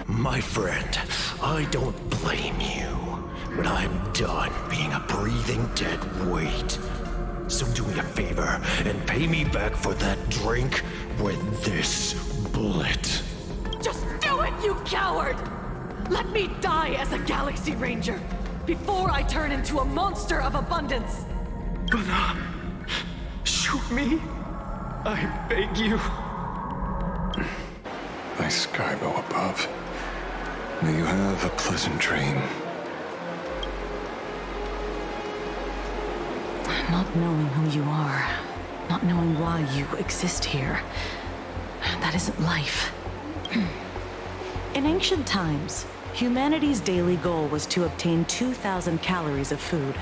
My friend, I don't blame you, but I'm done being a breathing dead weight. So do me a favor and pay me back for that drink with this bullet. Just do it, you coward! Let me die as a Galaxy Ranger before I turn into a monster of abundance! But, shoot me. I beg you. Thy skybow above. May you have a pleasant dream. Not knowing who you are, not knowing why you exist here, that isn't life. In ancient times, humanity's daily goal was to obtain 2,000 calories of food.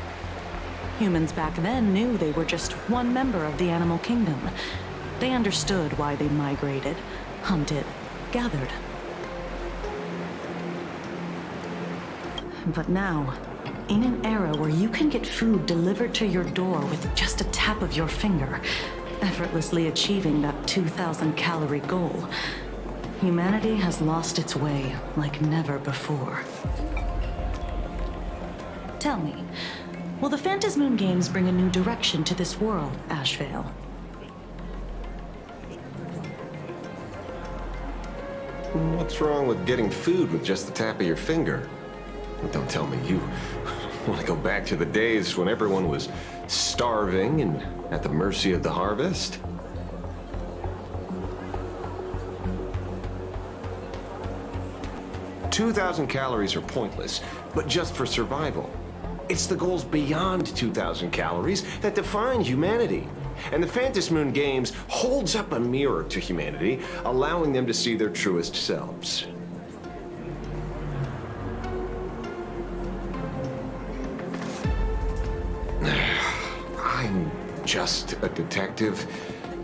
Humans back then knew they were just one member of the animal kingdom. They understood why they migrated, hunted, gathered. But now, in an era where you can get food delivered to your door with just a tap of your finger, effortlessly achieving that 2,000 calorie goal, humanity has lost its way like never before. Tell me, will the Phantasmoon Games bring a new direction to this world, Ashveil? What's wrong with getting food with just the tap of your finger? Don't tell me you want to go back to the days when everyone was starving and at the mercy of the harvest? "2,000 calories are pointless, but just for survival. It's the goals beyond 2,000 calories that define humanity. And the Phantasmoon Games holds up a mirror to humanity, allowing them to see their truest selves. I'm just a detective.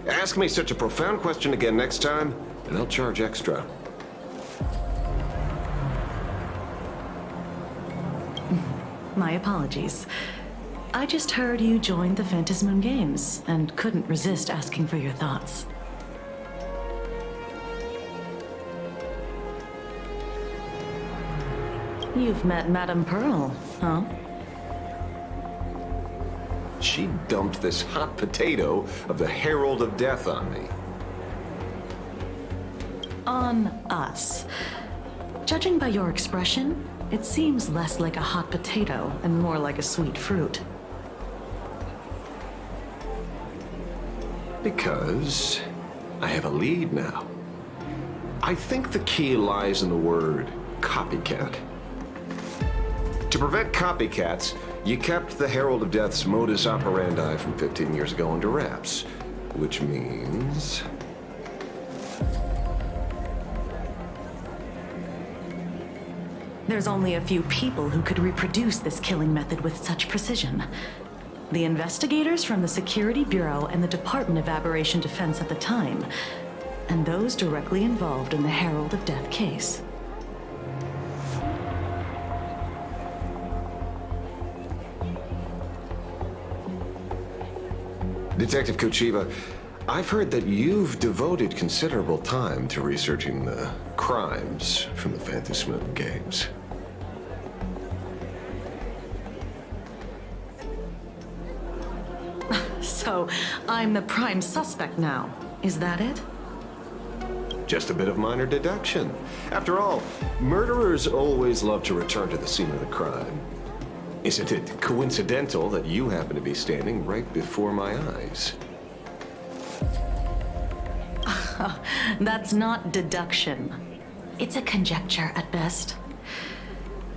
Ask me such a profound question again next time, and I'll charge extra. My apologies. I just heard you joined the Phantasmoon Games and couldn't resist asking for your thoughts. You've met Madame Pearl, huh? She dumped this hot potato of the Herald of Death on me. On us. Judging by your expression, it seems less like a hot potato and more like a sweet fruit. Because I have a lead now. I think the key lies in the word copycat. To prevent copycats, you kept the Herald of Death's modus operandi from 15 years ago under wraps, which means... There's only a few people who could reproduce this killing method with such precision. The investigators from the Security Bureau and the Department of Aberration Defense at the time, and those directly involved in the Herald of Death case. Detective Kochiba, I've heard that you've devoted considerable time to researching the crimes from the Phantasmoon Games. So, I'm the prime suspect now. Is that it? Just a bit of minor deduction. After all, murderers always love to return to the scene of the crime. Isn't it coincidental that you happen to be standing right before my eyes? That's not deduction. It's a conjecture at best.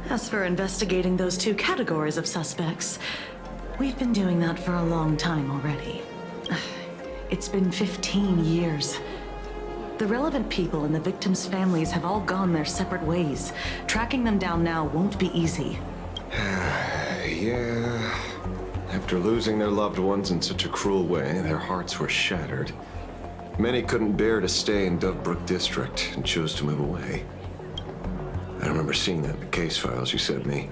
As for investigating those two categories of suspects, we've been doing that for a long time already. It's been 15 years. The relevant people and the victims' families have all gone their separate ways. Tracking them down now won't be easy. Yeah. After losing their loved ones in such a cruel way, their hearts were shattered. Many couldn't bear to stay in Dovebrook District and chose to move away. I remember seeing that in the case files you sent me.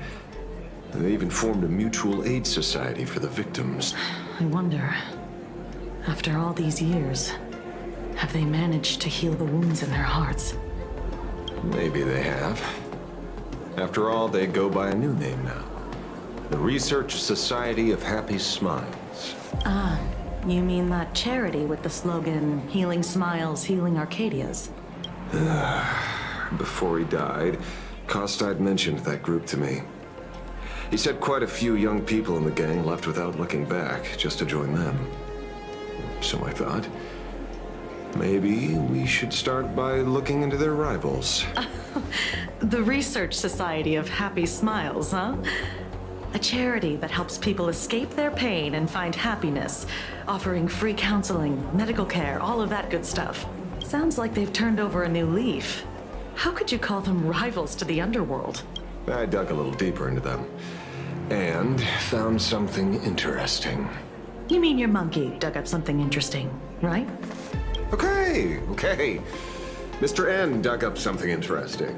They even formed a mutual aid society for the victims. I wonder, after all these years, have they managed to heal the wounds in their hearts? Maybe they have. After all, they go by a new name now. The Research Society of Happy Smiles. Ah, you mean that charity with the slogan, Healing Smiles, Healing Arcadias? Before he died, Kostad mentioned that group to me. He said quite a few young people in the gang left without looking back, just to join them. So I thought, maybe we should start by looking into their rivals. The Research Society of Happy Smiles, huh? A charity that helps people escape their pain and find happiness, offering free counseling, medical care, all of that good stuff. Sounds like they've turned over a new leaf. How could you call them rivals to the underworld? I dug a little deeper into them, and found something interesting. You mean your monkey dug up something interesting, right? Okay. Mr. N dug up something interesting.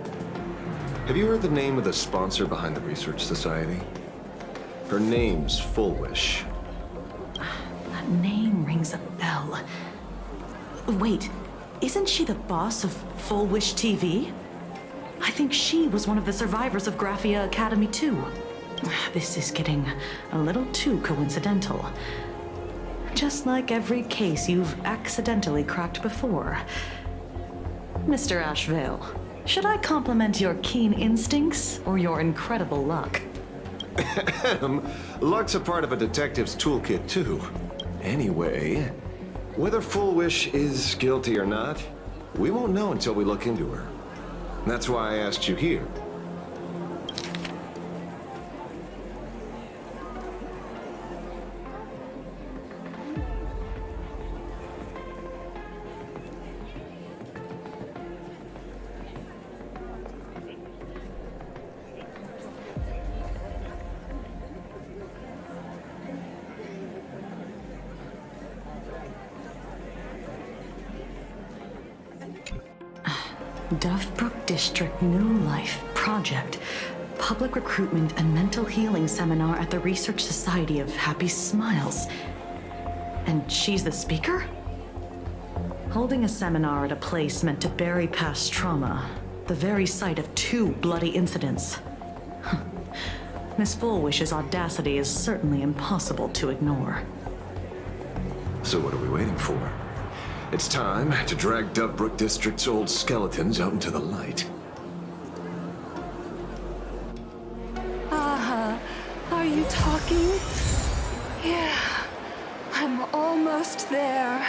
Have you heard the name of the sponsor behind the Research Society? Her name's FulWish. That name rings a bell. Wait, isn't she the boss of FulWish TV? I think she was one of the survivors of Graphia Academy too. This is getting a little too coincidental. Just like every case you've accidentally cracked before. Mr. Ashveil, should I compliment your keen instincts or your incredible luck? Luck's a part of a detective's toolkit too. Anyway, whether FulWish is guilty or not, we won't know until we look into her. That's why I asked you here. Dovebrook District New Life Project. Public Recruitment and Mental Healing Seminar at the Research Society of Happy Smiles. And she's the speaker? Holding a seminar at a place meant to bury past trauma. The very site of 2 bloody incidents. Miss FulWish's audacity is certainly impossible to ignore. So what are we waiting for? It's time to drag Dovebrook District's old skeletons out into the light. Are you talking? Yeah, I'm almost there.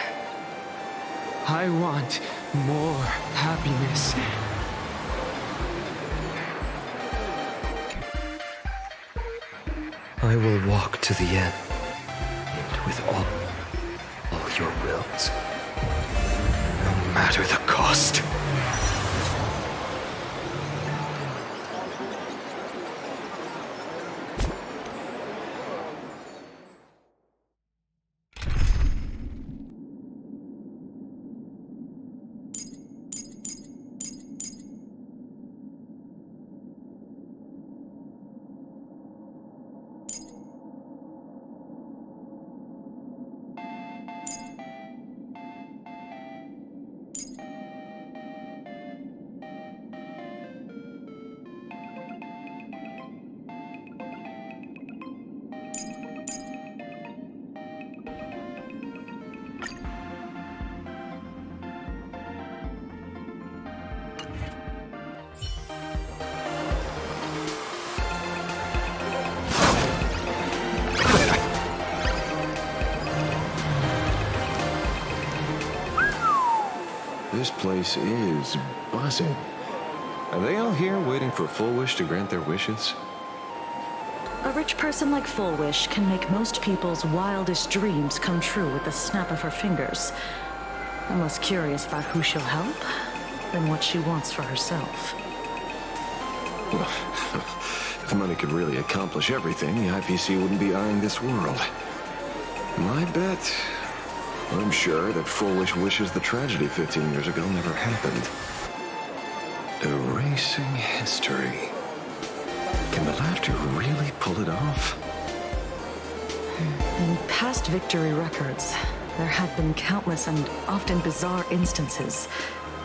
I want more happiness. I will walk to the end, and with all your wills, no matter the cost. This place is buzzing. Are they all here waiting for FulWish to grant their wishes? A rich person like FulWish can make most people's wildest dreams come true with the snap of her fingers. I'm less curious about who she'll help than what she wants for herself. If money could really accomplish everything, the IPC wouldn't be eyeing this world. My bet, I'm sure that FulWish wishes the tragedy 15 years ago never happened. Erasing history. Can the laughter really pull it off? In past victory records, there have been countless and often bizarre instances.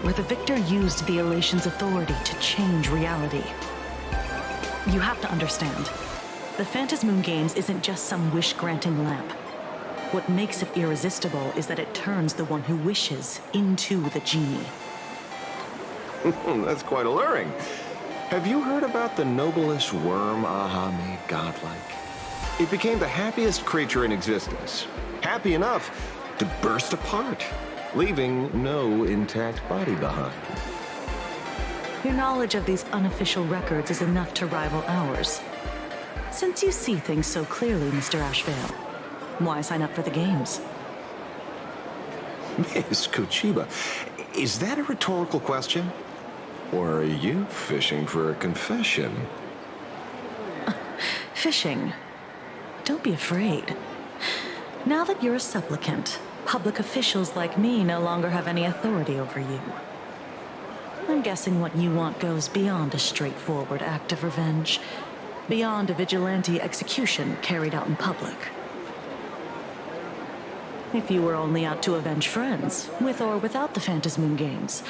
where the victor used the elation's authority to change reality. You have to understand, the Phantasmoon Games isn't just some wish-granting lamp. What makes it irresistible is that it turns the one who wishes into the genie. That's quite alluring. Have you heard about the noblest worm Aha made godlike? It became the happiest creature in existence. Happy enough to burst apart, leaving no intact body behind. Your knowledge of these unofficial records is enough to rival ours. Since you see things so clearly, Mr. Ashveil, why sign up for the games? Miss Kochiba, is that a rhetorical question? Or are you fishing for a confession? Fishing. Don't be afraid. Now that you're a supplicant, public officials like me no longer have any authority over you. I'm guessing what you want goes beyond a straightforward act of revenge, beyond a vigilante execution carried out in public. If you were only out to avenge friends, with or without the Phantasmoon Games,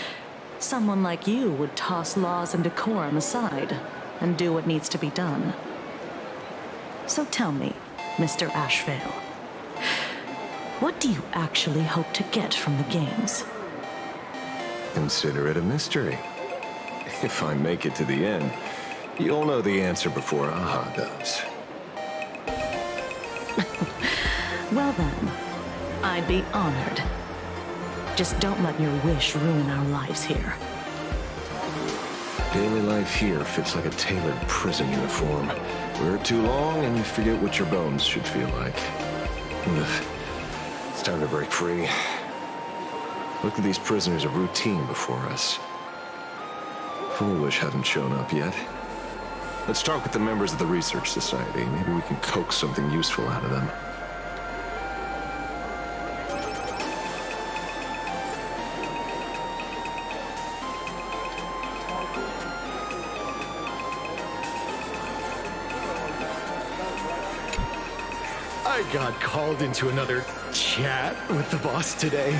someone like you would toss laws and decorum aside and do what needs to be done. So tell me, Mr. Ashveil, what do you actually hope to get from the games? Consider it a mystery. If I make it to the end, you'll know the answer before Aha does. Well then, I'd be honored. Just don't let your wish ruin our lives here. Daily life here fits like a tailored prison uniform. Wear it too long and you forget what your bones should feel like. Ugh. It's time to break free. Look at these prisoners of routine before us. FulWish hasn't shown up yet. Let's talk with the members of the Research Society. Maybe we can coax something useful out of them. I got called into another chat with the boss today.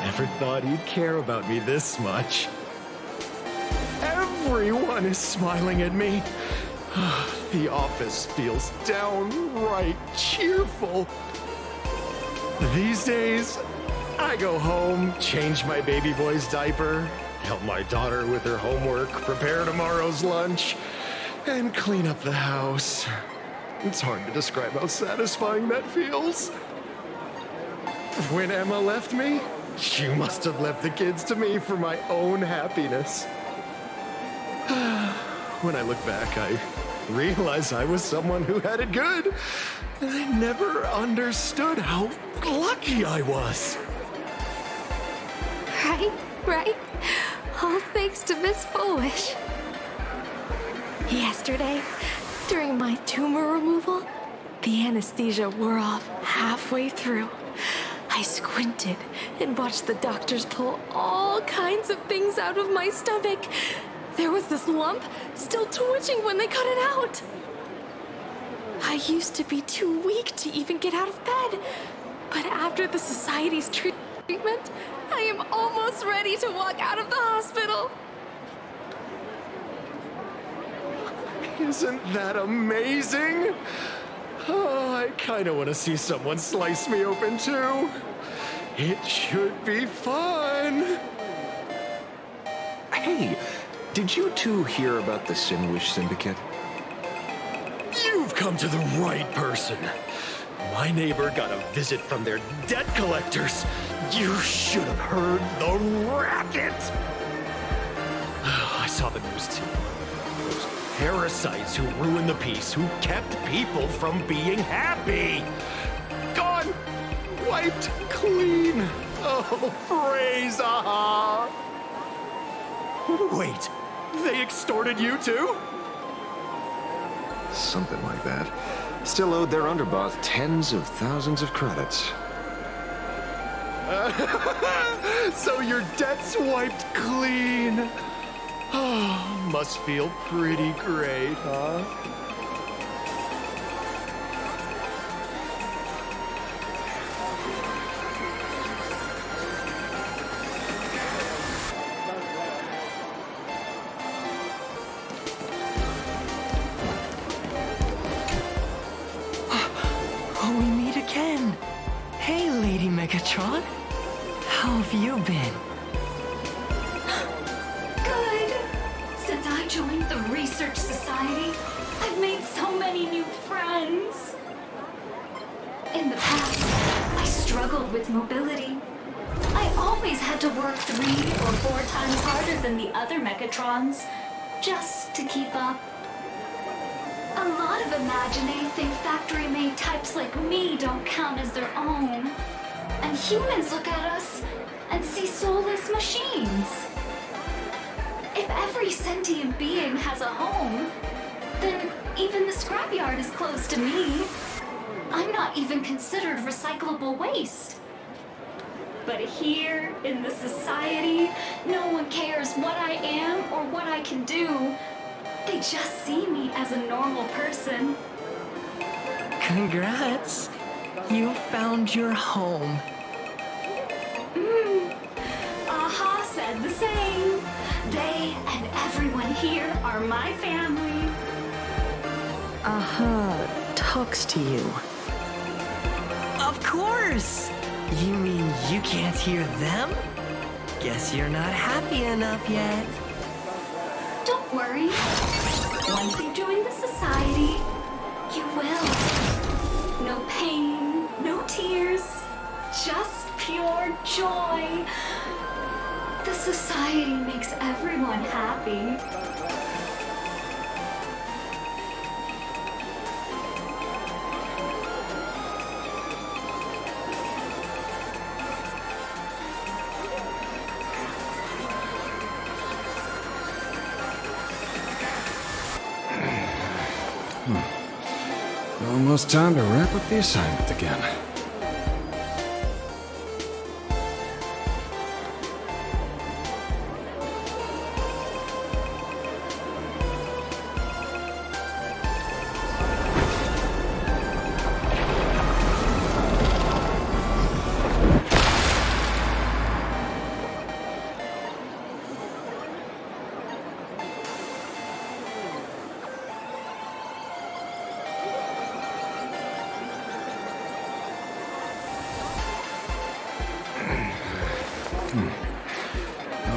Never thought he'd care about me this much. Everyone is smiling at me. The office feels downright cheerful. These days, I go home, change my baby boy's diaper, help my daughter with her homework, prepare tomorrow's lunch, and clean up the house. It's hard to describe how satisfying that feels. When Emma left me, she must have left the kids to me for my own happiness. When I look back, I realize I was someone who had it good, and I never understood how lucky I was. Right? All thanks to Miss FulWish. Yesterday, during my tumor removal, the anesthesia wore off halfway through. I squinted and watched the doctors pull all kinds of things out of my stomach. There was this lump still twitching when they cut it out. I used to be too weak to even get out of bed, but after the Society's treatment, I am almost ready to walk out of the hospital. Isn't that amazing? Oh, I kind of want to see someone slice me open too. It should be fun. Hey, did you two hear about the Sinwish Syndicate? You've come to the right person. My neighbor got a visit from their debt collectors. You should have heard the racket. I saw the news too. Those parasites who ruined the peace, who kept people from being happy. Gone! Wiped clean! Oh, praise Aha! Wait, they extorted you too? Something like that. Still owed their underboss tens of thousands of credits. So your debt's wiped clean. Oh, must feel pretty great, huh? How have you been? Good. Since I joined the Research Society, I've made so many new friends. In the past, I struggled with mobility. I always had to work 3 or 4 times harder than the other Mechatrons, just to keep up. A lot of Imaginae think factory-made types like me don't count as their own. And humans look at us and see soulless machines. If every sentient being has a home, then even the scrapyard is close to me. I'm not even considered recyclable waste. But here, in the society, no one cares what I am or what I can do. They just see me as a normal person. Congrats! You found your home. Aha said the same. They and everyone here are my family. Aha talks to you. Of course! You mean you can't hear them? Guess you're not happy enough yet. Don't worry. Once you join the society, you will. No pain, no tears, just pure joy. The society makes everyone happy. Almost time to wrap up the assignment again.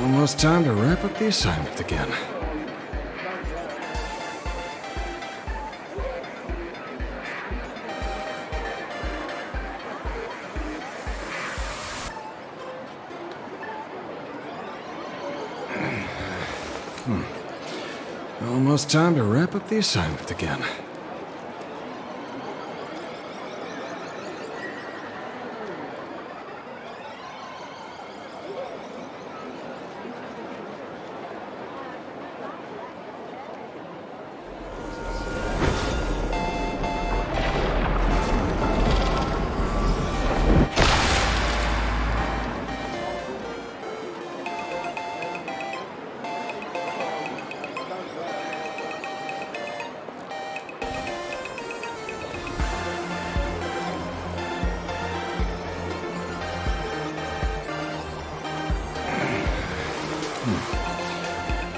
Almost time to wrap up the assignment again. Almost time to wrap up the assignment again.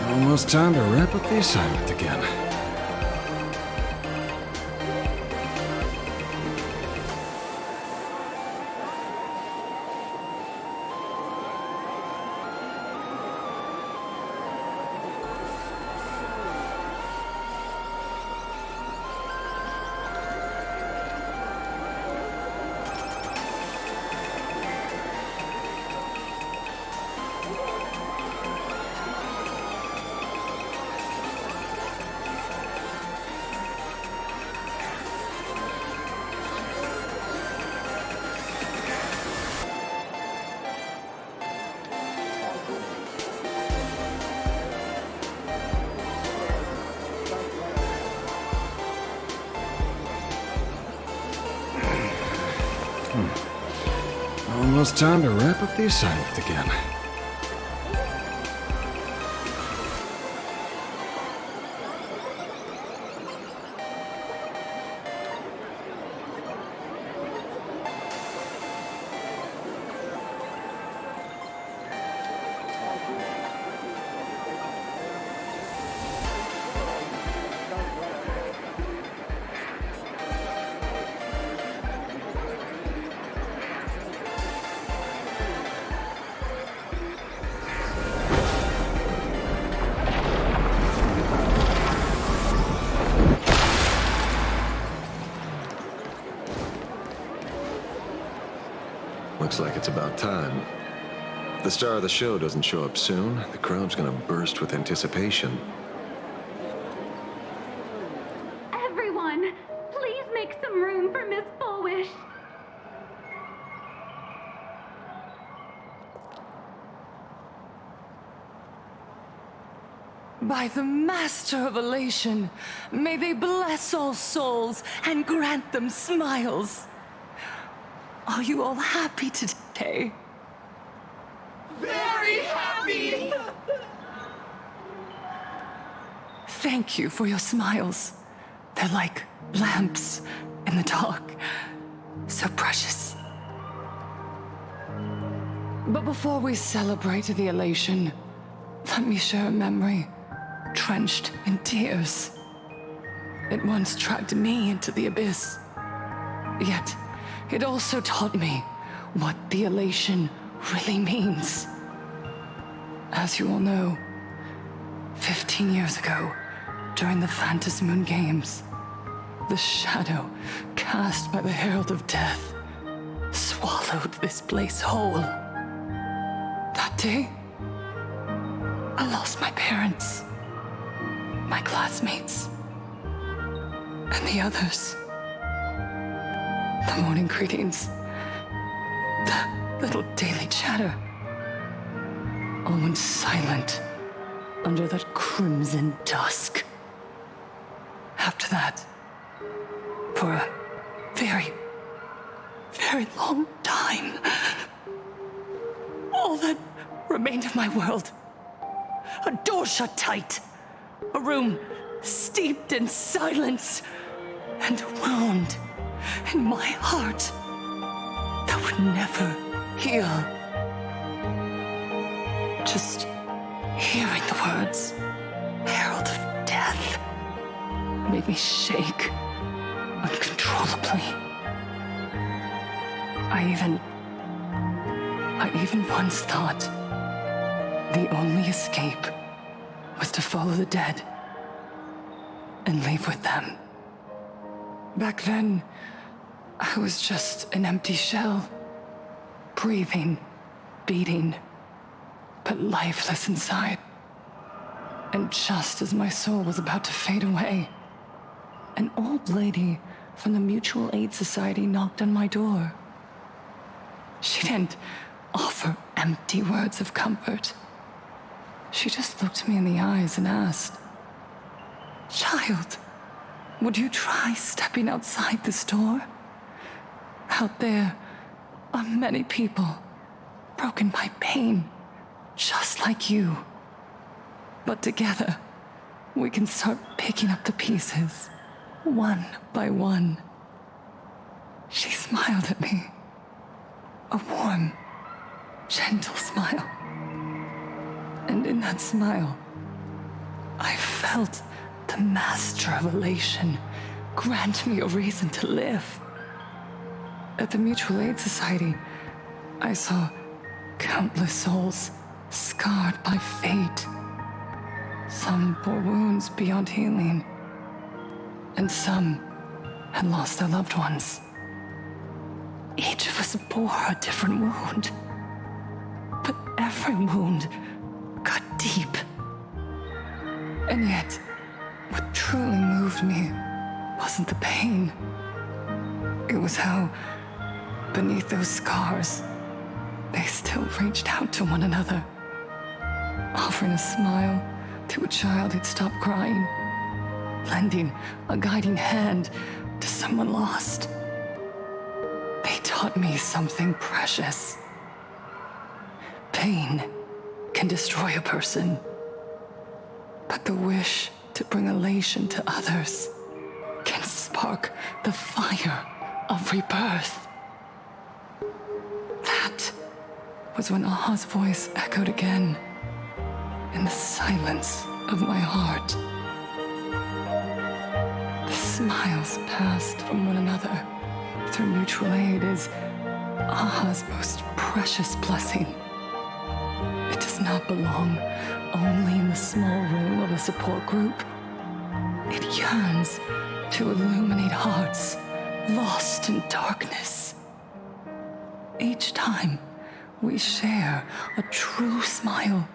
Almost time to wrap up the assignment again. Almost time to wrap up the assignment again. Looks like it's about time. If the star of the show doesn't show up soon, the crowd's gonna burst with anticipation. Everyone, please make some room for Miss FulWish. By the Master of Elation, may they bless all souls and grant them smiles. Are you all happy today? Very happy! Thank you for your smiles. They're like lamps in the dark. So precious. But before we celebrate the elation, let me share a memory drenched in tears. It once dragged me into the abyss. Yet, it also taught me what the elation really means. As you all know, 15 years ago, during the Phantom Moon Games, the shadow cast by the Herald of Death swallowed this place whole. That day, I lost my parents, my classmates, and the others. The morning greetings, the little daily chatter, all went silent under that crimson dusk. After that, for a very, very long time, all that remained of my world, a door shut tight, a room steeped in silence, and a wound in my heart that would never heal. Just hearing the words, Herald of Death, made me shake uncontrollably. I even once thought the only escape was to follow the dead and leave with them. Back then, I was just an empty shell, breathing, beating, but lifeless inside. And just as my soul was about to fade away, an old lady from the Mutual Aid Society knocked on my door. She didn't offer empty words of comfort. She just looked me in the eyes and asked, "Child, would you try stepping outside this door? Out there are many people broken by pain, just like you. But together, we can start picking up the pieces, one by one." She smiled at me, a warm, gentle smile. And in that smile, I felt the Master of Elation grant me a reason to live. At the Mutual Aid Society, I saw countless souls scarred by fate. Some bore wounds beyond healing, and some had lost their loved ones. Each of us bore a different wound, but every wound got deep. And yet, what truly moved me wasn't the pain. It was how, beneath those scars, they still reached out to one another, offering a smile to a child who'd stopped crying, lending a guiding hand to someone lost. They taught me something precious. Pain can destroy a person, but the wish to bring elation to others can spark the fire of rebirth. That was when Aha's voice echoed again in the silence of my heart. The smiles passed from one another through mutual aid is Aha's most precious blessing. It does not belong only in the small room of a support group. It yearns to illuminate hearts lost in darkness. Each time we share a true smile,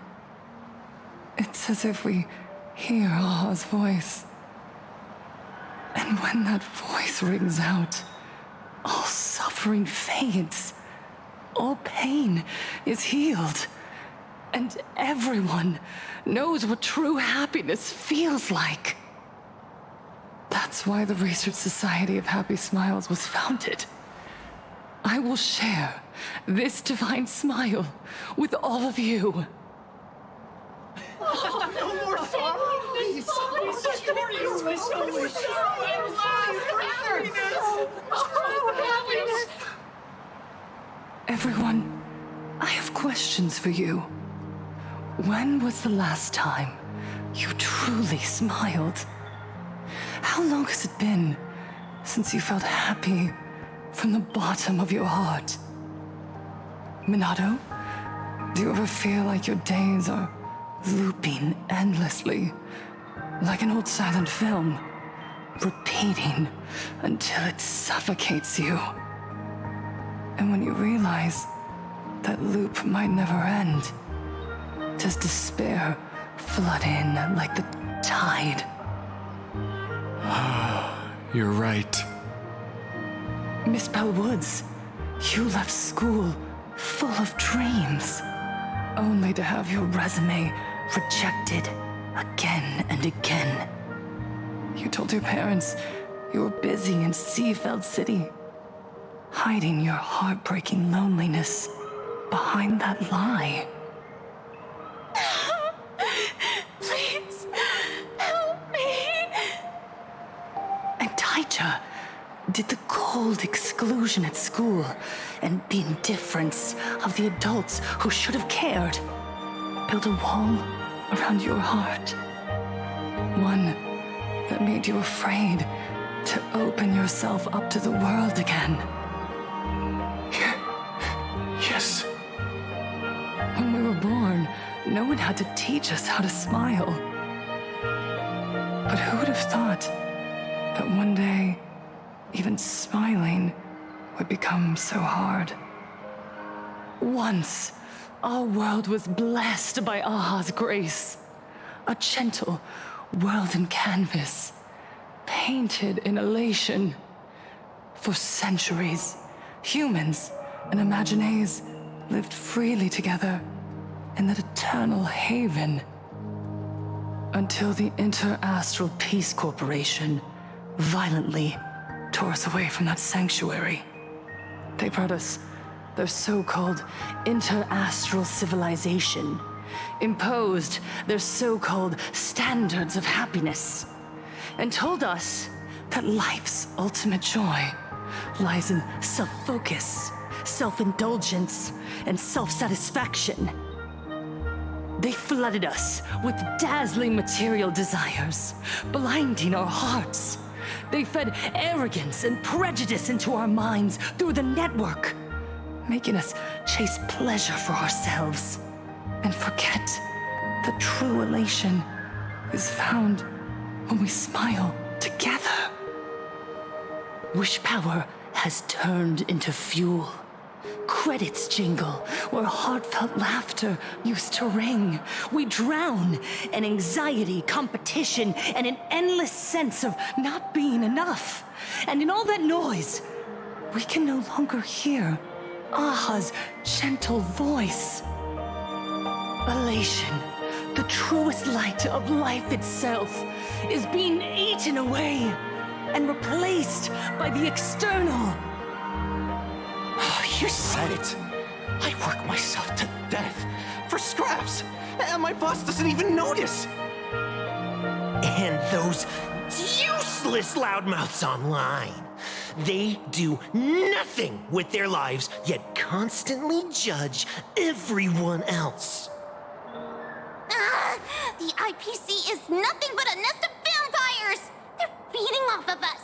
it's as if we hear Aha's voice. And when that voice rings out, all suffering fades, all pain is healed, and everyone knows what true happiness feels like. That's why the Research Society of Happy Smiles was founded. I will share this divine smile with all of you. No more sorrow! Please! Everyone, I have questions for you. When was the last time you truly smiled? How long has it been since you felt happy from the bottom of your heart? Minato, do you ever feel like your days are looping endlessly, like an old silent film, repeating until it suffocates you? And when you realize that loop might never end, does despair flood in like the tide? You're right. Miss Bellwoods, you left school full of dreams, only to have your resume rejected again and again. You told your parents you were busy in Seafeld City, hiding your heartbreaking loneliness behind that lie. Please, help me. And Taija did the cold exclusion at school and the indifference of the adults who should have cared build a wall around your heart. One that made you afraid to open yourself up to the world again. Yes. When we were born, no one had to teach us how to smile. But who would have thought that one day, even smiling would become so hard? Once, our world was blessed by Aha's grace. A gentle world in canvas, painted in elation. For centuries, humans and Imagines lived freely together in that eternal haven. Until the Inter-Astral Peace Corporation violently tore us away from that sanctuary. They brought us their so-called inter-astral civilization, imposed their so-called standards of happiness, and told us that life's ultimate joy lies in self-focus, self-indulgence, and self-satisfaction. They flooded us with dazzling material desires, blinding our hearts. They fed arrogance and prejudice into our minds through the network, making us chase pleasure for ourselves and forget that true elation is found when we smile together. Wish power has turned into fuel. Credits jingle where heartfelt laughter used to ring. We drown in anxiety, competition, and an endless sense of not being enough. And in all that noise, we can no longer hear Aha's gentle voice. Elation, the truest light of life itself, is being eaten away and replaced by the external. You said it. I work myself to death for scraps, and my boss doesn't even notice. And those useless loudmouths online. They do nothing with their lives, yet constantly judge everyone else. The IPC is nothing but a nest of vampires! They're feeding off of us!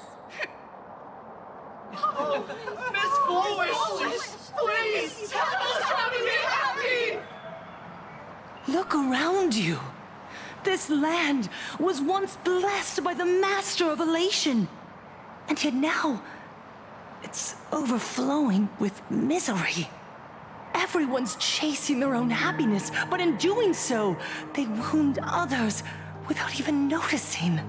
Miss FulWish, please! Tell us how to be happy! Look around you. This land was once blessed by the master of elation. And yet now, It's overflowing with misery. Everyone's chasing their own happiness, but in doing so, they wound others without even noticing.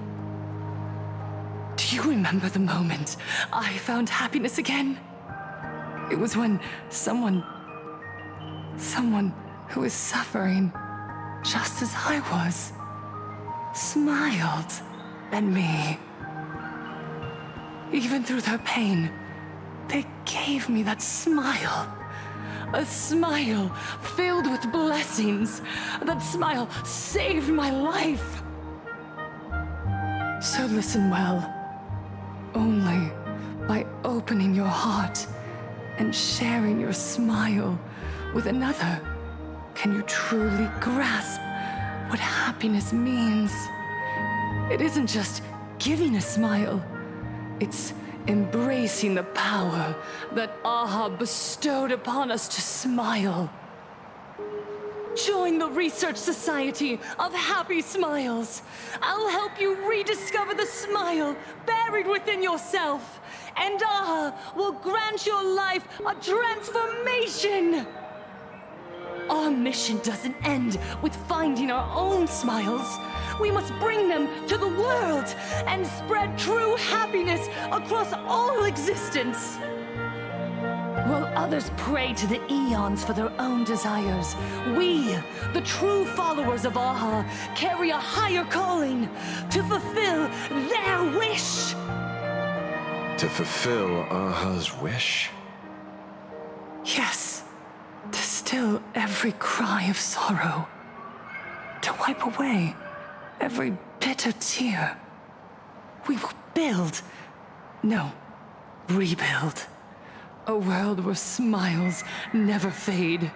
Do you remember the moment I found happiness again? It was when someone who was suffering just as I was, smiled at me. Even through their pain, they gave me that smile. A smile filled with blessings. That smile saved my life. So listen well. Only by opening your heart and sharing your smile with another can you truly grasp what happiness means. It isn't just giving a smile. It's embracing the power that Aha bestowed upon us to smile. Join the Research Society of Happy Smiles. I'll help you rediscover the smile buried within yourself, and Aha will grant your life a transformation. Our mission doesn't end with finding our own smiles. We must bring them to the world and spread true happiness across all existence. While others pray to the eons for their own desires, we, the true followers of Aha, carry a higher calling to fulfill their wish. To fulfill Aha's wish? Yes, to still every cry of sorrow, to wipe away every bitter tear. We will rebuild. A world where smiles never fade,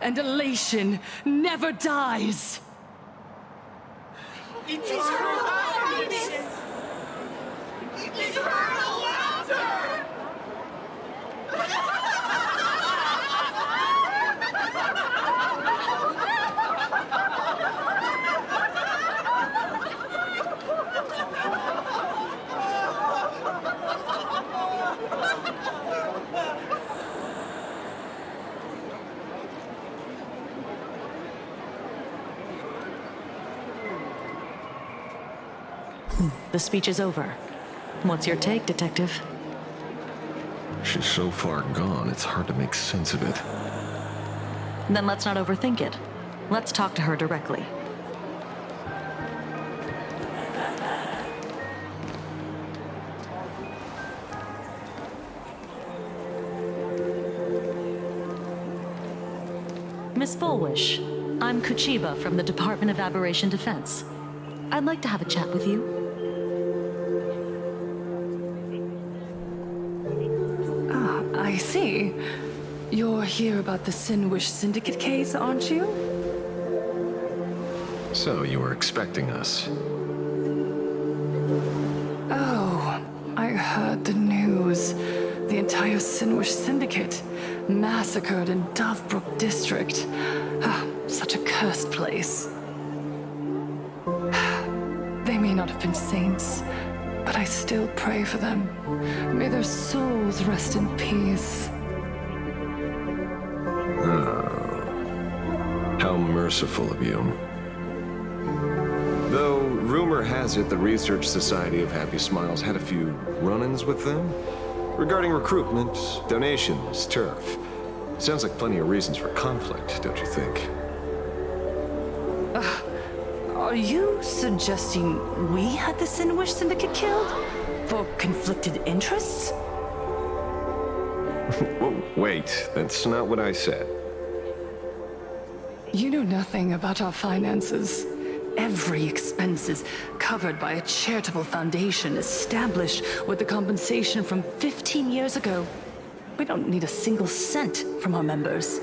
and elation never dies. Eternal happiness! Eternal laughter! The speech is over. What's your take, Detective? She's so far gone, it's hard to make sense of it. Then let's not overthink it. Let's talk to her directly. Miss FulWish, I'm Kuchiba from the Department of Aberration Defense. I'd like to have a chat with you. Ah, I see. You're here about the FulWish Syndicate case, aren't you? So, you were expecting us. Oh, I heard the news. The entire FulWish Syndicate massacred in Dovebrook District. Ah, such a cursed place. They may not have been saints, but I still pray for them. May their souls rest in peace. How merciful of you. Though, rumor has it the Research Society of Happy Smiles had a few run-ins with them. Regarding recruitment, donations, turf. Sounds like plenty of reasons for conflict, don't you think? Are you suggesting we had the FulWish Syndicate killed? For conflicted interests? Whoa, wait, that's not what I said. You know nothing about our finances. Every expense is covered by a charitable foundation established with the compensation from 15 years ago. We don't need a single cent from our members.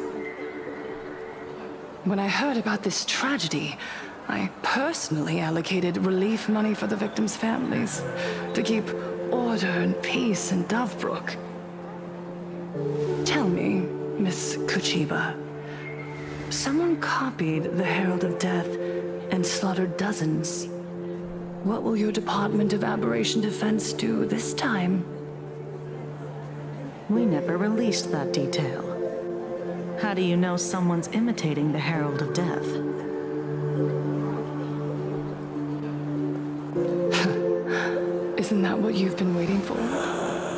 When I heard about this tragedy, I personally allocated relief money for the victims' families to keep order and peace in Dovebrook. Tell me, Miss Kuchiba, someone copied the Herald of Death and slaughtered dozens. What will your Department of Aberration Defense do this time? We never released that detail. How do you know someone's imitating the Herald of Death? Isn't that what you've been waiting for?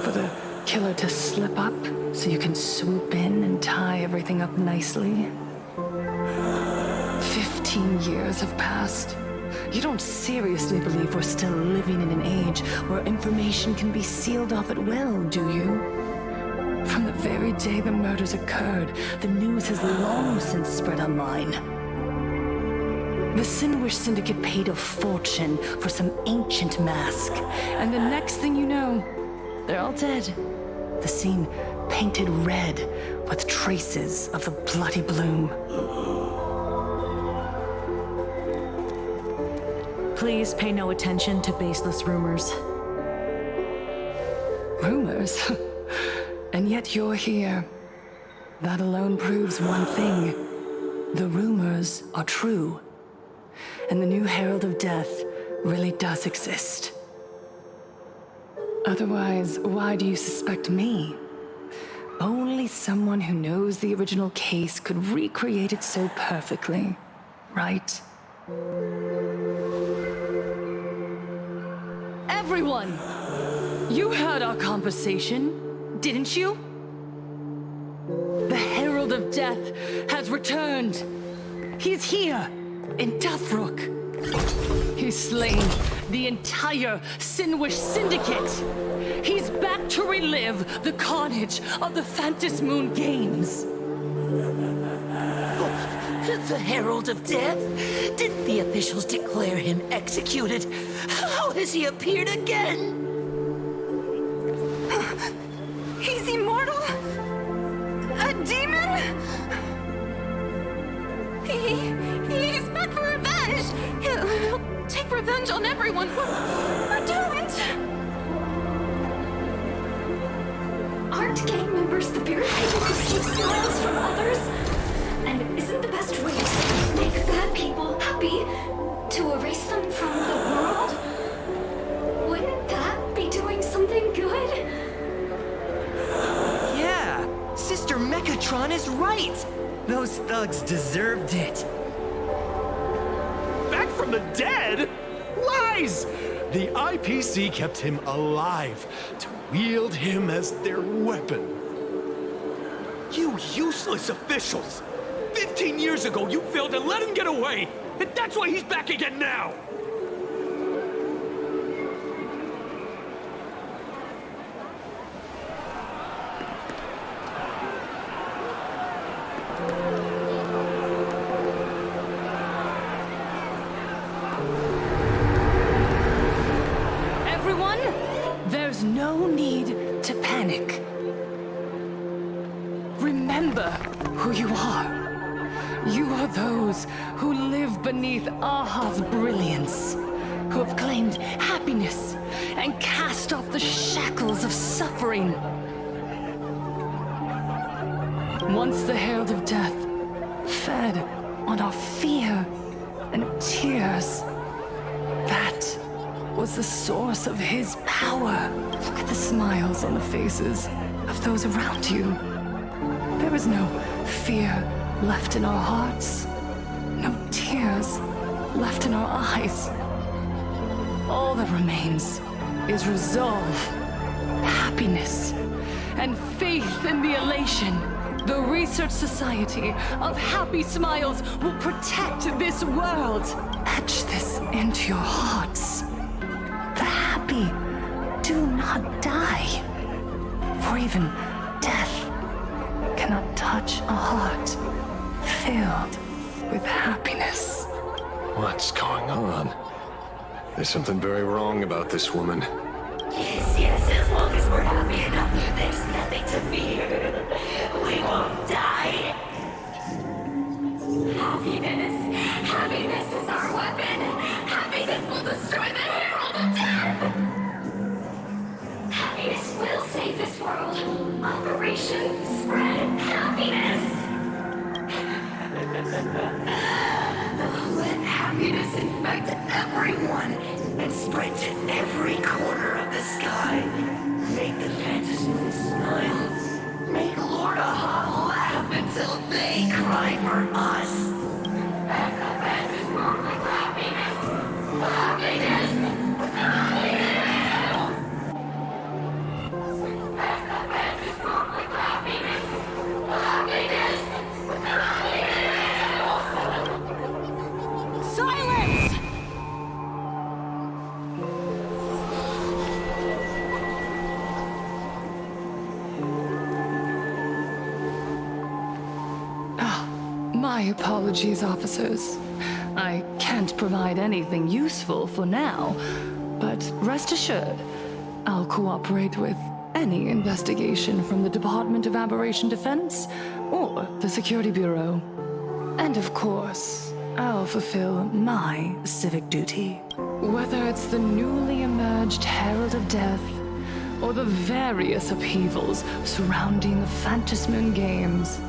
For the killer to slip up so you can swoop in and tie everything up nicely? 15 years have passed. You don't seriously believe we're still living in an age where information can be sealed off at will, do you? From the very day the murders occurred, the news has long since spread online. The FulWish Syndicate paid a fortune for some ancient mask, and the next thing you know, they're all dead. The scene painted red with traces of the bloody bloom. Please pay no attention to baseless rumors. Rumors? And yet you're here. That alone proves one thing. The rumors are true. And the new Herald of Death really does exist. Otherwise, why do you suspect me? Only someone who knows the original case could recreate it so perfectly, right? Everyone! You heard our conversation, didn't you? The Herald of Death has returned. He's here, in Deathrook. He's slain the entire FulWish Syndicate. He's back to relive the carnage of the Phantom Moon Games. The Herald of Death? Didn't the officials declare him executed? How has he appeared again? He's immortal? A demon? He's back for revenge! He'll take revenge on everyone we're doomed! Aren't gang members the very people who steal smiles from others? And isn't the best way to make bad people happy to erase them from the world? Wouldn't that be doing something good? Yeah, Sister Mechatron is right. Those thugs deserved it. Back from the dead? Lies! The IPC kept him alive to wield him as their weapon. You useless officials! 15 years ago, you failed to let him get away! And that's why he's back again now! Everyone, there's no need to panic. Remember who you are. You are those who live beneath Aha's brilliance, who have claimed happiness and cast off the shackles of suffering. Once the Herald of Death fed on our fear and tears, that was the source of his power. Look at the smiles on the faces of those around you. There is no fear left in our hearts, no tears left in our eyes. All that remains is resolve, happiness, and faith in the elation. The Research Society of Happy Smiles will protect this world. Etch this into your hearts. The happy do not die, for even death cannot touch a heart filled with happiness. What's going on? There's something very wrong about this woman. Yes, as long as we're happy enough, there's nothing to fear. We won't die. Happiness is our weapon. Happiness will destroy the Herald of Death. Happiness will save this world. Operation Spread Happiness. Let happiness infect everyone and spread to every corner of the sky. Make the Phantasmoon smile. Make Lord Aha laugh until they cry for us. And the Phantasmoon with happiness. Happiness. Happiness. Silence! My apologies, officers. I can't provide anything useful for now, but rest assured, I'll cooperate with any investigation from the Department of Aberration Defense or the Security Bureau. And of course, I'll fulfill my civic duty. Whether it's the newly emerged Herald of Death or the various upheavals surrounding the Phantasmoon Games,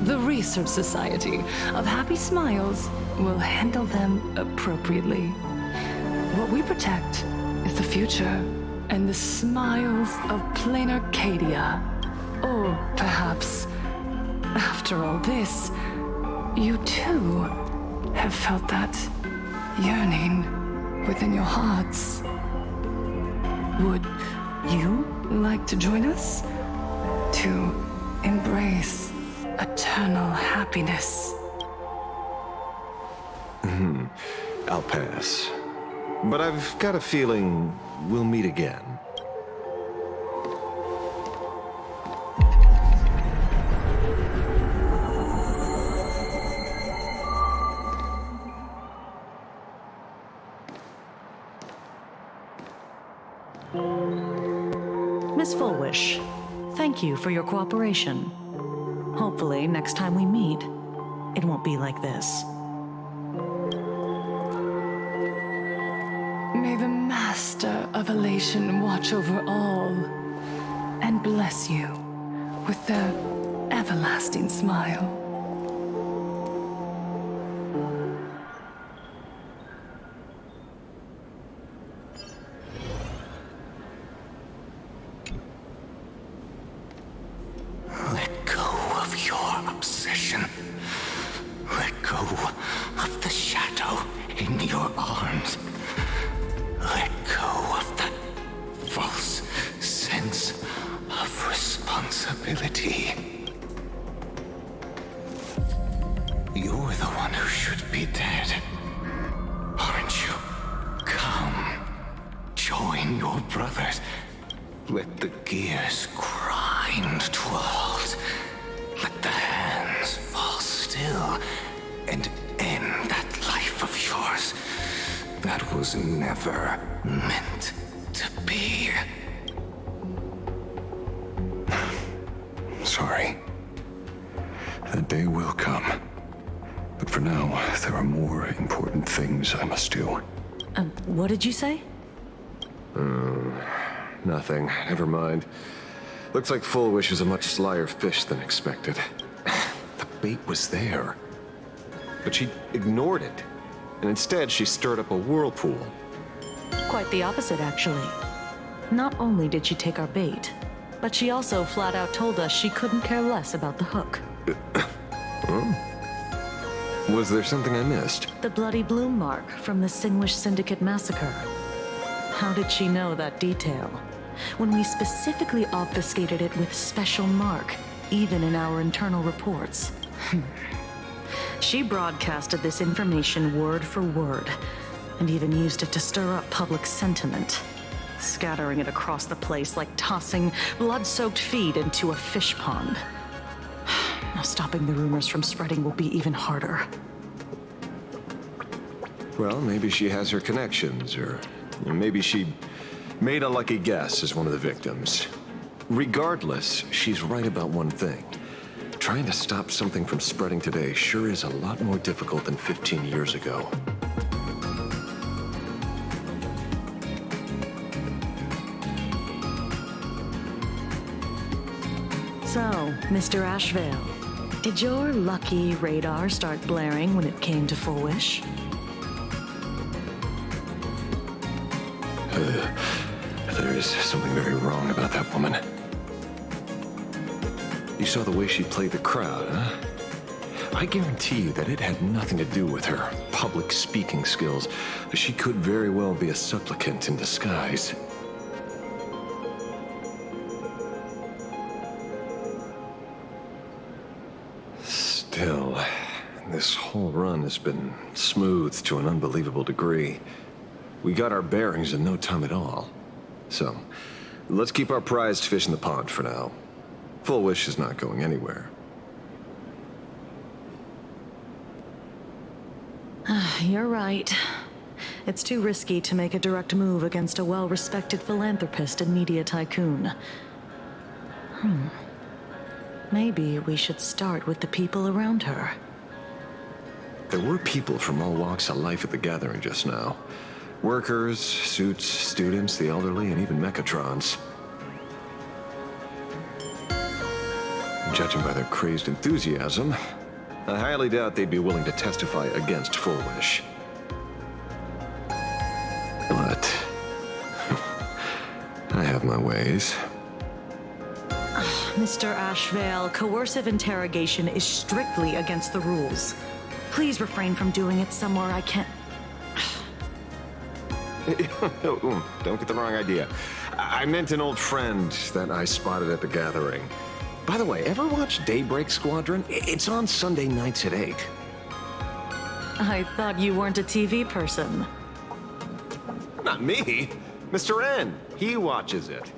the Research Society of Happy Smiles will handle them appropriately. What we protect is the future and the smiles of Planarcadia. Or perhaps, after all this, you too have felt that yearning within your hearts. Would you like to join us to embrace eternal happiness? I'll pass. But I've got a feeling we'll meet again. Miss FulWish, thank you for your cooperation. Hopefully, next time we meet, it won't be like this. May the Master of Elation watch over all and bless you with their everlasting smile. Let go of your obsession. Let go of the shadow in your arms. Let go of that false sense of responsibility. You're the one who should be dead, aren't you? Come, join your brothers. Let the gears grind to a halt. Let the hands fall still and end that life of yours that was never meant to be. Sorry. That day will come. But for now, there are more important things I must do. What did you say? Nothing. Never mind. Looks like FulWish is a much slyer fish than expected. The bait was there. But she ignored it. And instead, she stirred up a whirlpool. Quite the opposite, actually. Not only did she take our bait, but she also flat out told us she couldn't care less about the hook. Was there something I missed? The bloody bloom mark from the Singwish Syndicate massacre. How did she know that detail? When we specifically obfuscated it with special mark, even in our internal reports. She broadcasted this information word for word, and even used it to stir up public sentiment, scattering it across the place like tossing blood-soaked feed into a fish pond. Now stopping the rumors from spreading will be even harder. Well, maybe she has her connections, or maybe she made a lucky guess as one of the victims. Regardless, she's right about one thing. Trying to stop something from spreading today sure is a lot more difficult than 15 years ago. So, Mr. Ashveil, did your lucky radar start blaring when it came to FulWish? There's something very wrong about that woman. You saw the way she played the crowd, huh? I guarantee you that it had nothing to do with her public speaking skills. She could very well be a supplicant in disguise. Still, this whole run has been smooth to an unbelievable degree. We got our bearings in no time at all. So, let's keep our prized fish in the pond for now. FulWish is not going anywhere. You're right. It's too risky to make a direct move against a well-respected philanthropist and media tycoon. Maybe we should start with the people around her. There were people from all walks of life at the gathering just now. Workers, suits, students, the elderly, and even mechatrons. Judging by their crazed enthusiasm, I highly doubt they'd be willing to testify against FulWish. But I have my ways. Mr. Ashveil, coercive interrogation is strictly against the rules. Please refrain from doing it somewhere I can't... Don't get the wrong idea. I meant an old friend that I spotted at the gathering. By the way, ever watch Daybreak Squadron? It's on Sunday nights at 8. I thought you weren't a TV person. Not me. Mr. N. He watches it.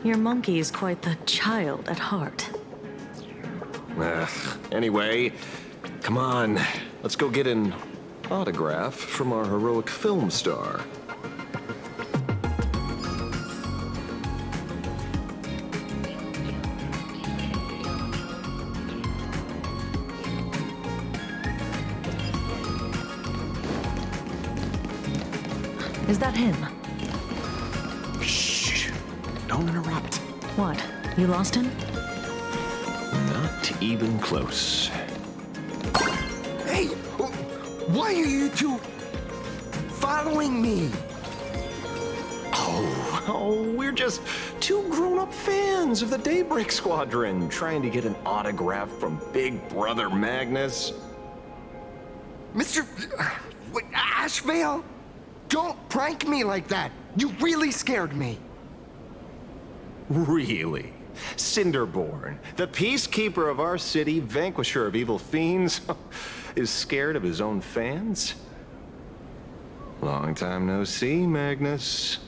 Your monkey's quite the child at heart. Anyway, come on. Let's go get an autograph from our heroic film star. Is that him? Shh. Don't interrupt. What? You lost him? Not even close. Hey! Why are you two following me? Oh, we're just two grown-up fans of the Daybreak Squadron trying to get an autograph from Big Brother Magnus. Mr. Ashveil? Don't prank me like that. You really scared me. Really? Cinderborn, the peacekeeper of our city, vanquisher of evil fiends, is scared of his own fans? Long time no see, Magnus.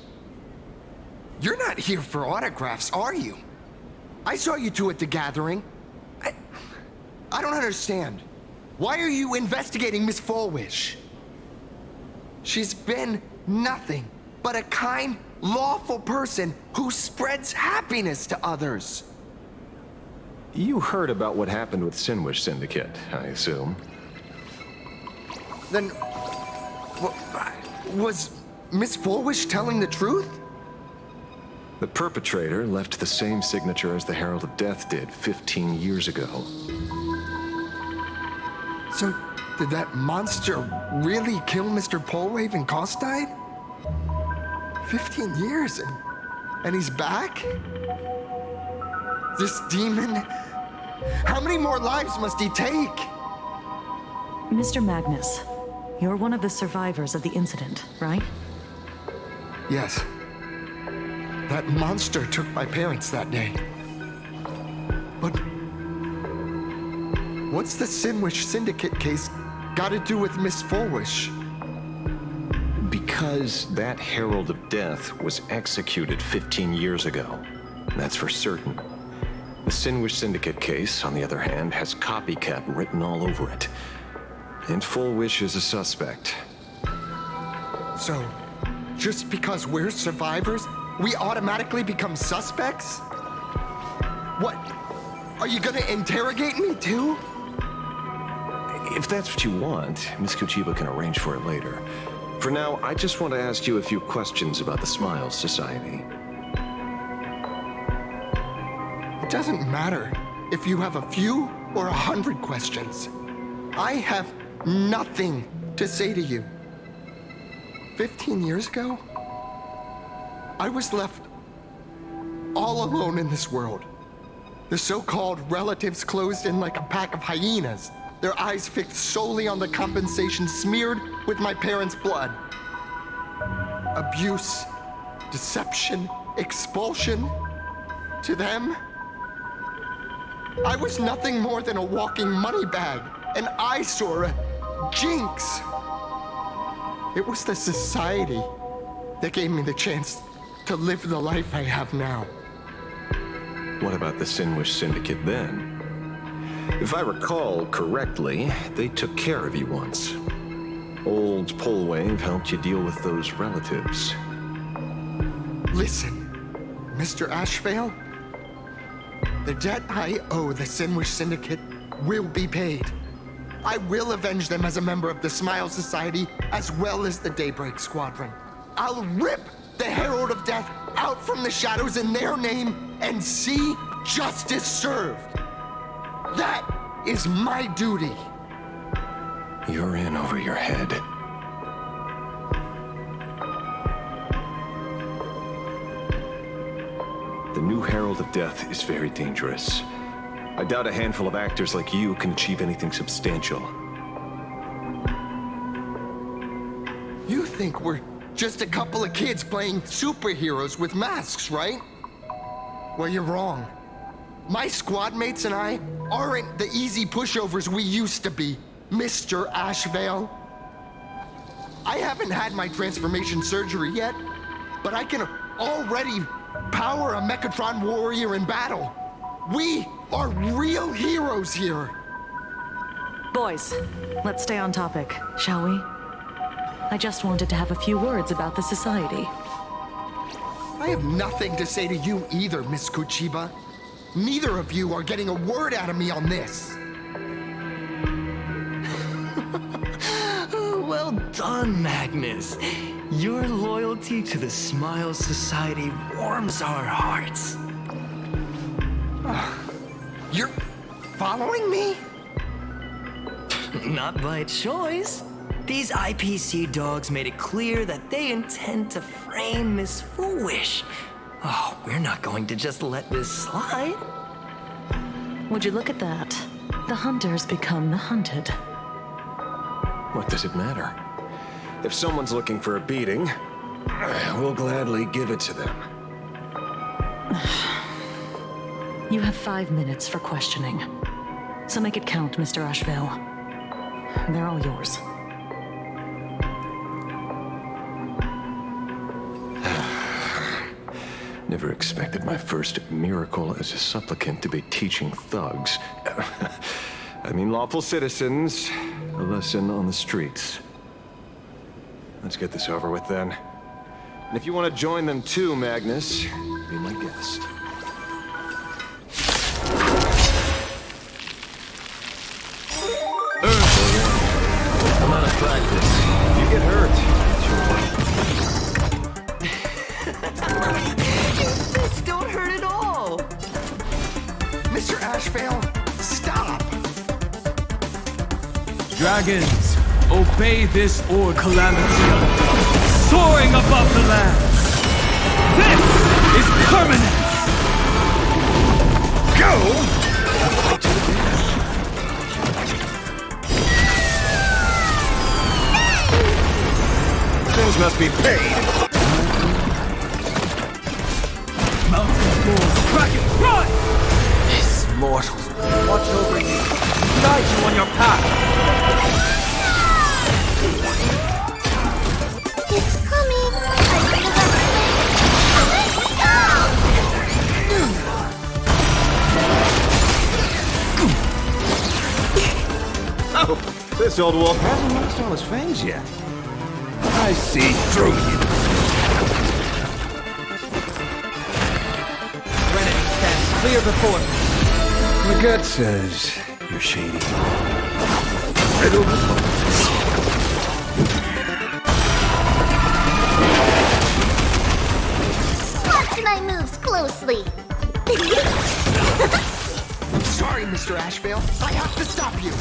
You're not here for autographs, are you? I saw you two at the gathering. I don't understand. Why are you investigating Miss FulWish? She's been nothing but a kind, lawful person who spreads happiness to others. You heard about what happened with Sinwish Syndicate, I assume. Then, was Miss FulWish telling the truth? The perpetrator left the same signature as the Herald of Death did 15 years ago. So, did that monster really kill Mr. Polwave and Costide? 15 years and he's back? This demon? How many more lives must he take? Mr. Magnus, you're one of the survivors of the incident, right? Yes. That monster took my parents that day. But what's the Sinwish Syndicate case got to do with Miss FulWish? Because that Herald of Death was executed 15 years ago. That's for certain. The Sinwish Syndicate case, on the other hand, has copycat written all over it. And FulWish is a suspect. So, just because we're survivors, we automatically become suspects? What? Are you gonna interrogate me too? If that's what you want, Miss Kuchiba can arrange for it later. For now, I just want to ask you a few questions about the Smiles Society. It doesn't matter if you have a few or 100 questions. I have nothing to say to you. 15 years ago, I was left all alone in this world. The so-called relatives closed in like a pack of hyenas, their eyes fixed solely on the compensation smeared with my parents' blood. Abuse, deception, expulsion. To them, I was nothing more than a walking money bag, an eyesore, a jinx. It was the society that gave me the chance to live the life I have now. What about the FulWish Syndicate then? If I recall correctly, they took care of you once. Old Polwave helped you deal with those relatives. Listen, Mr. Ashveil, the debt I owe the FulWish Syndicate will be paid. I will avenge them as a member of the Smile Society as well as the Daybreak Squadron. I'll rip the Herald of Death out from the shadows in their name and see justice served. That is my duty. You're in over your head. The new Herald of Death is very dangerous. I doubt a handful of actors like you can achieve anything substantial. You think we're just a couple of kids playing superheroes with masks, right? Well, you're wrong. My squad mates and I aren't the easy pushovers we used to be, Mr. Ashveil. I haven't had my transformation surgery yet, but I can already power a Mechatron warrior in battle. We are real heroes here. Boys, let's stay on topic, shall we? I just wanted to have a few words about the society. I have nothing to say to you either, Miss Kuchiba. Neither of you are getting a word out of me on this. Well done, Magnus. Your loyalty to the Smile Society warms our hearts. You're following me? Not by choice. These IPC dogs made it clear that they intend to frame Miss FulWish. Oh, we're not going to just let this slide. Would you look at that? The hunters become the hunted. What does it matter? If someone's looking for a beating, we'll gladly give it to them. You have 5 minutes for questioning. So make it count, Mr. Ashveil. They're all yours. Never expected my first miracle as a supplicant to be teaching thugs. I mean lawful citizens, a lesson on the streets. Let's get this over with then. And if you want to join them too, Magnus, be my guest. I'm out of practice. If you get hurt, This don't hurt at all. Mr. Ashveil, stop! Dragons, obey this order. Calamity, soaring above the land. This is permanence. Go! Things must be paid. Mountain Lord, Kraken, run! These mortals watch over you, guide you on your path. It's coming. Oh, this old wolf hasn't lost all his fangs yet. I see through you. Rennet stands clear before me. My gut says you're shady. Watch my moves closely. Sorry, Mr. Ashveil. I have to stop you.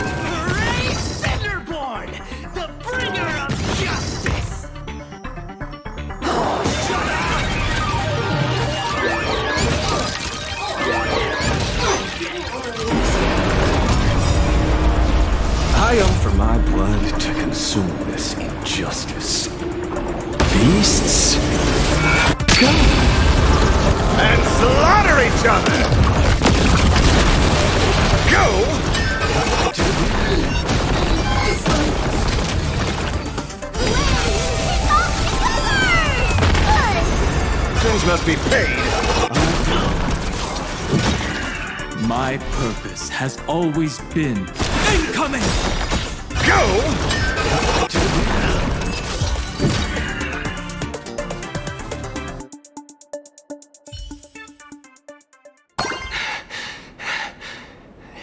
Hooray, Cinderborn, the bringer of justice! triumph for my blood to consume this injustice. Beasts, go! And slaughter each other! Go! Things must be paid. My purpose has always been incoming! Go!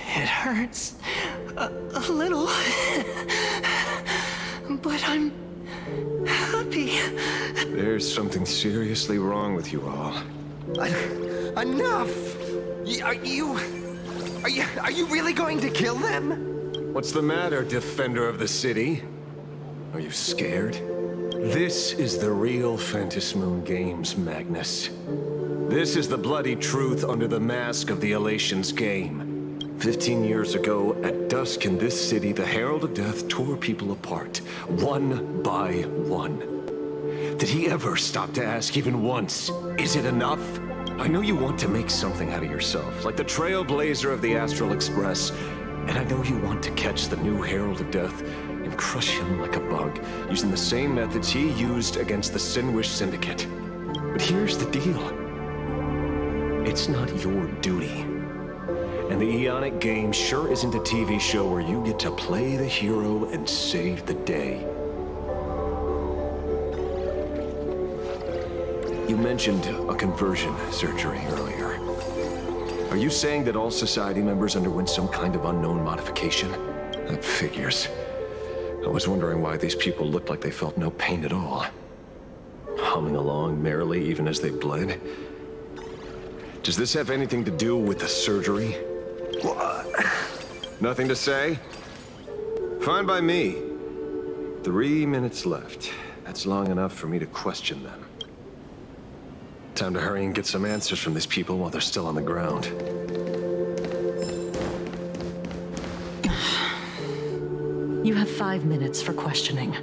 It hurts a little, but I'm happy. There's something seriously wrong with you all. Enough! Are you really going to kill them? What's the matter, defender of the city? Are you scared? This is the real Phantasmoon Games, Magnus. This is the bloody truth under the mask of the Elations game. 15 years ago, at dusk in this city, the Herald of Death tore people apart, one by one. Did he ever stop to ask even once, is it enough? I know you want to make something out of yourself, like the Trailblazer of the Astral Express, and I know you want to catch the new Herald of Death and crush him like a bug, using the same methods he used against the FulWish Syndicate. But here's the deal. It's not your duty. And the Eonic game sure isn't a TV show where you get to play the hero and save the day. You mentioned a conversion surgery earlier. Are you saying that all society members underwent some kind of unknown modification? That figures. I was wondering why these people looked like they felt no pain at all. Humming along merrily even as they bled. Does this have anything to do with the surgery? Nothing to say? Fine by me. 3 minutes left. That's long enough for me to question them. Time to hurry and get some answers from these people while they're still on the ground. You have 5 minutes for questioning.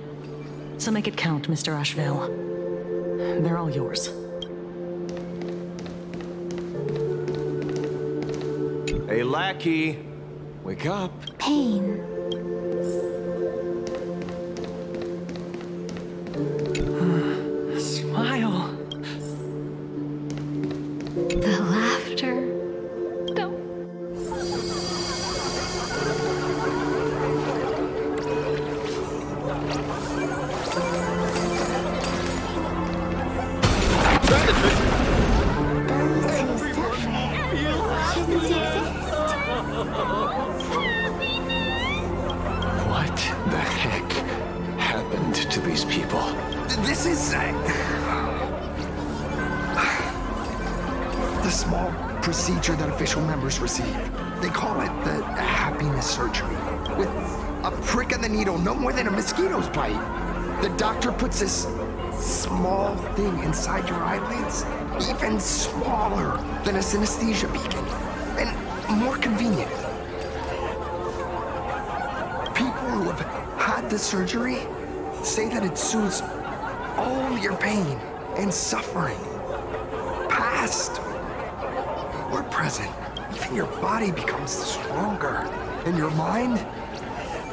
So make it count, Mr. Ashveil. They're all yours. Hey, lackey! Wake up! Pain. Smile. The laughter. No. What the heck happened to these people? This is... the small procedure that official members receive. They call it the happiness surgery. With a prick of the needle, no more than a mosquito's bite. The doctor puts this small thing inside your eyelids, even smaller than a synesthesia beacon, and more convenient. People who have had the surgery say that it soothes all your pain and suffering, past or present. Even your body becomes stronger, and your mind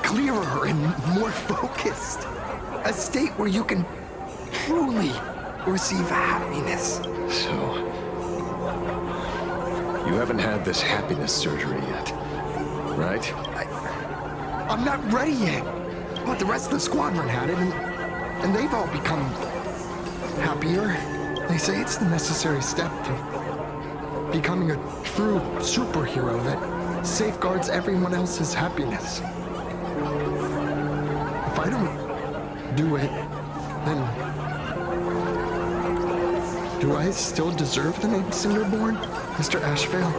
clearer and more focused. A state where you can truly receive happiness. So, you haven't had this happiness surgery yet, right? I'm not ready yet. But the rest of the squadron had it, and they've all become happier. They say it's the necessary step to becoming a true superhero that safeguards everyone else's happiness. If I don't do it, then do I still deserve the name Cinderborn, Mr. Ashveil?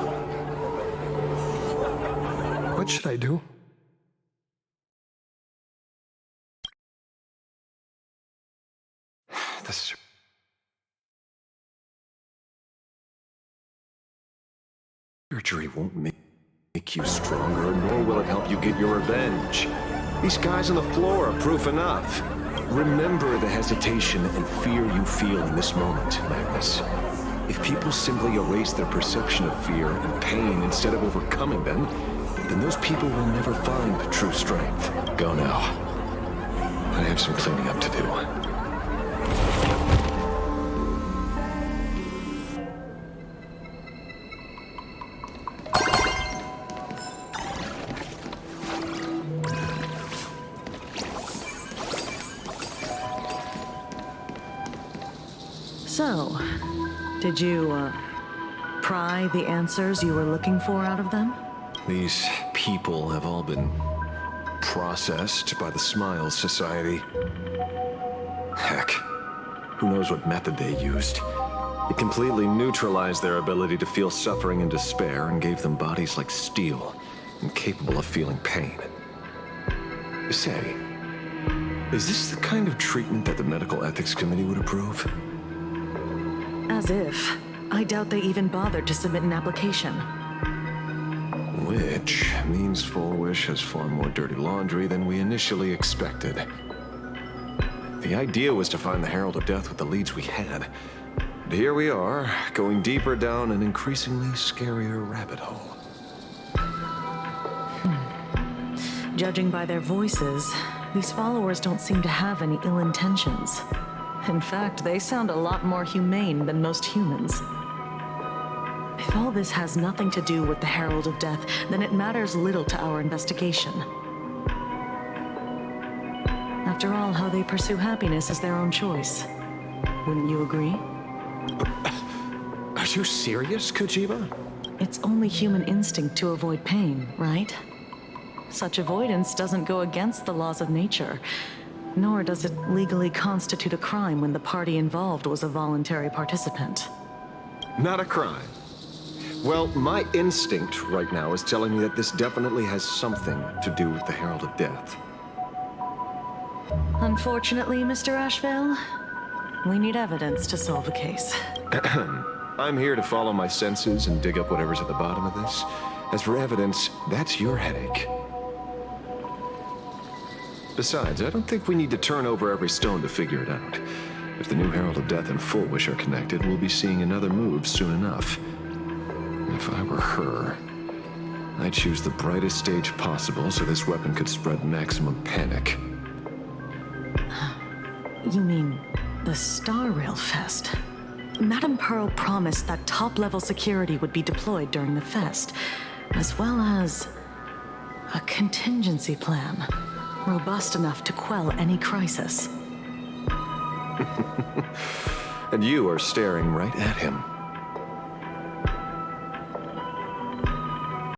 What should I do? The surgery won't make you stronger, nor will it help you get your revenge. These guys on the floor are proof enough. Remember the hesitation and fear you feel in this moment, Magnus. If people simply erase their perception of fear and pain instead of overcoming them, then those people will never find true strength. Go now. I have some cleaning up to do. So, did you, pry the answers you were looking for out of them? These people have all been processed by the Smiles Society. Heck, who knows what method they used? It completely neutralized their ability to feel suffering and despair and gave them bodies like steel, incapable of feeling pain. Say, is this the kind of treatment that the Medical Ethics Committee would approve? As if. I doubt they even bothered to submit an application. Which means FulWish has far more dirty laundry than we initially expected. The idea was to find the Herald of Death with the leads we had. And here we are, going deeper down an increasingly scarier rabbit hole. Judging by their voices, these followers don't seem to have any ill intentions. In fact, they sound a lot more humane than most humans. If all this has nothing to do with the Herald of Death, then it matters little to our investigation. After all, how they pursue happiness is their own choice. Wouldn't you agree? Are you serious, Kojima? It's only human instinct to avoid pain, right? Such avoidance doesn't go against the laws of nature, nor does it legally constitute a crime when the party involved was a voluntary participant. Not a crime. Well, my instinct right now is telling me that this definitely has something to do with the Herald of Death. Unfortunately, Mr. Ashveil, we need evidence to solve a case. I'm here to follow my senses and dig up whatever's at the bottom of this. As for evidence, that's your headache. Besides, I don't think we need to turn over every stone to figure it out. If the new Herald of Death and FulWish are connected, we'll be seeing another move soon enough. If I were her, I'd choose the brightest stage possible so this weapon could spread maximum panic. You mean the Star Rail Fest? Madame Pearl promised that top-level security would be deployed during the fest, as well as a contingency plan, robust enough to quell any crisis. And you are staring right at him.